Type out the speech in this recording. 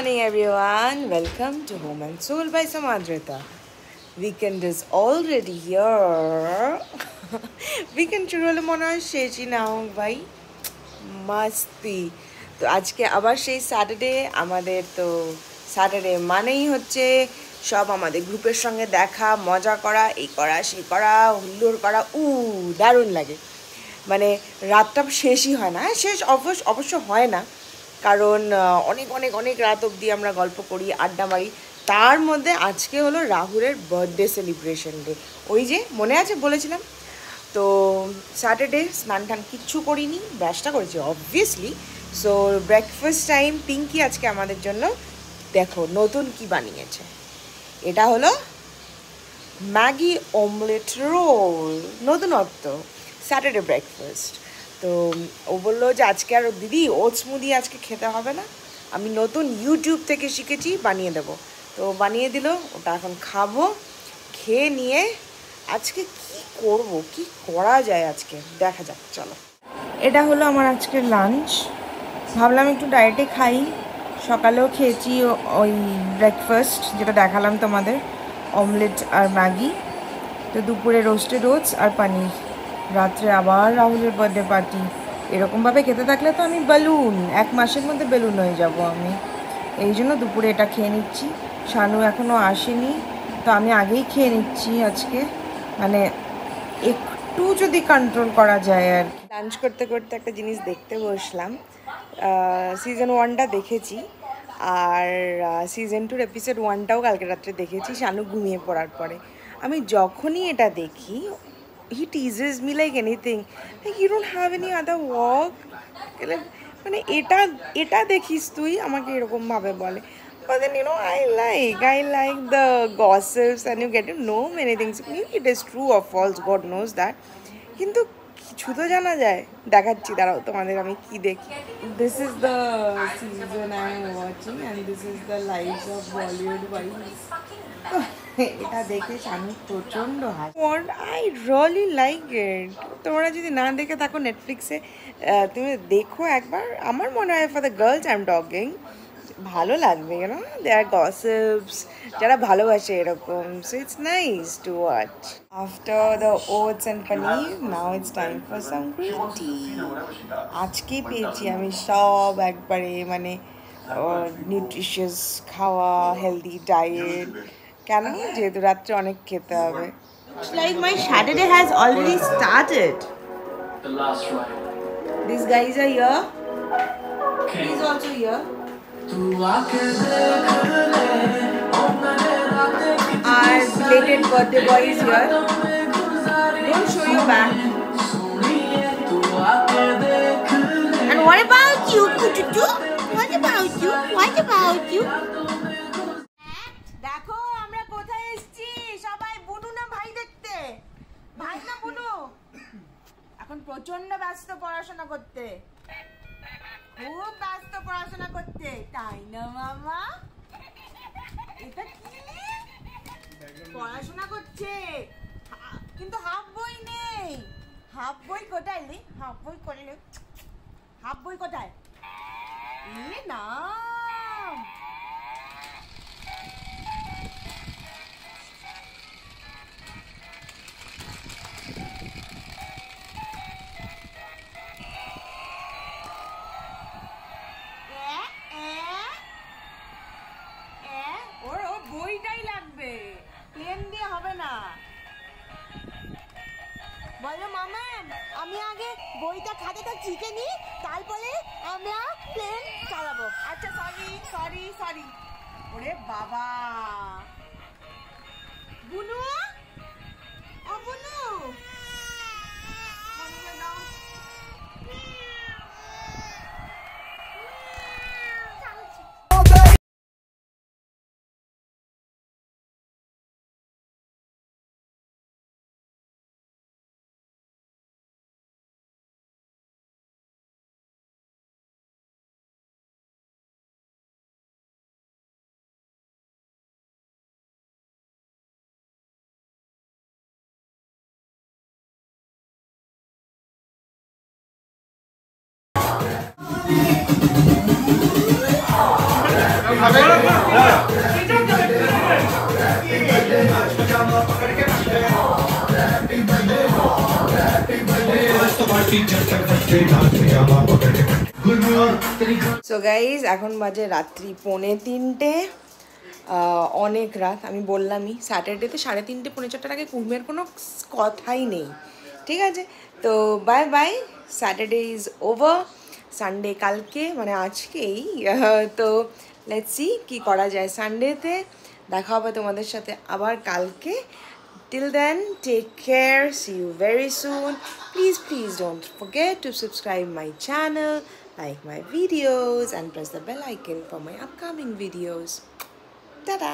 morning, everyone. Welcome to Home and Soul by Samadrita. Weekend is already here. Weekend শুরু হলো মনে হয় শেষই না হোক ভাই, মাস্তি। তো আজকে আবার সেই স্যাটারডে, আমাদের তো স্যাটারডে মানেই হচ্ছে সব আমাদের গ্রুপের সঙ্গে দেখা, মজা করা, এই করা সেই করা, হুল্লোড় করা। দারুণ লাগে। মানে রাতটা শেষই হয় না, শেষ অবশ্য হয় না, কারণ অনেক অনেক অনেক রাত অবধি আমরা গল্প করি, আড্ডা মারি। তার মধ্যে আজকে হলো রাহুলের বার্থডে সেলিব্রেশন ডে। ওই যে মনে আছে বলেছিলাম। তো স্যাটারডে স্নান টান কিচ্ছু করিনি, ব্রাশটা করেছি obviously. So breakfast time. Pinki আজকে আমাদের জন্য দেখো নতুন কি বানিয়েছে। এটা হলো ম্যাগি অমলেট রোল, নতুনত্ব স্যাটারডে ব্রেকফাস্ট। তো ও বললো যে আজকে আর দিদি ওটস স্মুদি আজকে খেতে হবে না, আমি নতুন ইউটিউব থেকে শিখেছি, বানিয়ে দেবো। তো বানিয়ে দিল, ওটা এখন খাবো। খেয়ে নিয়ে আজকে কি করব, কি করা যায় আজকে দেখা যাক, চলো। এটা হলো আমার আজকের লাঞ্চ। ভাবলাম একটু ডায়েটে খাই। সকালেও খেয়েছি ওই ব্রেকফাস্ট যেটা দেখালাম তোমাদের, অমলেট আর ম্যাগি। তো দুপুরে রোস্টেড ওটস আর পানির। রাত্রে আবার রাহুলের বার্থডে পার্টি। এরকমভাবে খেতে থাকলে তো আমি বেলুন, 1 মাসের মধ্যে বেলুন হয়ে যাব আমি। এই জন্য দুপুরে এটা খেয়ে নিচ্ছি। শানু এখনও আসেনি, তো আমি আগেই খেয়ে নিচ্ছি আজকে। মানে একটু যদি কন্ট্রোল করা যায় আর কি। লাঞ্চ করতে করতে একটা জিনিস দেখতে বসলাম। সিজন 1টা দেখেছি, আর সিজন 2 এপিসোড 1টাও কালকে রাত্রে দেখেছি শানু ঘুমিয়ে পড়ার পরে। আমি যখনই এটা দেখি, he teases me like anything, like you don't have any other work, মানে এটা দেখিস তুই, আমাকে এরকমভাবে বলে। But then I like the gossips and you get to know many things. Maybe it is true or false, God knows that. কিন্তু কিছু তো জানা যায়। দেখাচ্ছি, দাঁড়াও তোমাদের আমি কি দেখি। This is the season I am watching and this is the lives of Bollywood wives. এটা দেখে শানু প্রচণ্ড হাসি। What I really like it. তোমরা যদি না দেখে থাকো নেটফ্লিক্সে, তুমি দেখো একবার। আমার মনে হয় for the girls I am talking, ভালো লাগবে, ইউ নো, দেয়ার গসিপস, যারা ভালোবাসে এরকম। So it's nice to watch. After the oats and paneer, now it's time for some green tea. আজকেই পেয়েছি আমি সব একবারে, মানে নিউট্রিশিয়াস খাওয়া, হেলদি ডায়েট। কেন? যেহেতু রাত্রে অনেক খেতে হবে। Like my Saturday has already started. The last ride. These guys are here. He's also here. Our belated birthday boy is here. Don't show your back. And what about you, Kututu? What about you? What about you? দেখো আমরা কোথায় এসেছি। সবাই বুনু না ভাই দেখতে, ভাই না বুনু এখন প্রচন্ড ব্যস্ত পড়াশোনা করতে, খুব ব্যস্ত পড়াশোনা করতে, তাই না মামা? এটা কি পড়াশোনা করছে, কিন্তু হাফ বই নেই। হাফ বই কোথায় লি? হাফ বই করলে, হাফ বই কোথায়? না বইটাই লাগবে, প্লেন দিয়ে হবে না। বলো মামা, আমি আগে বইটা খাতাটা শিখে নি, তারপরে আমরা প্লেন চালাবো। আচ্ছা সরি সরি সরি। ওরে বাবা, বুনু ও বুনু, খাবে সো গাইজ এখন বাজে রাত্রি 2:45। অনেক রাত, আমি বললামই স্যাটারডেতে 3:30 4:30 আগে ঘুমের কোনো কথাই নেই, ঠিক আছে? তো bye bye, Saturday is over, Sunday কালকে মানে আজকেই। তো লেটস সি কী করা যায় সানডেতে। দেখা হবে তোমাদের সাথে আবার কালকে। Till then, take care. See you very soon. Please don't forget to subscribe my channel, like my videos, and press the bell icon for my upcoming videos. Ta-da!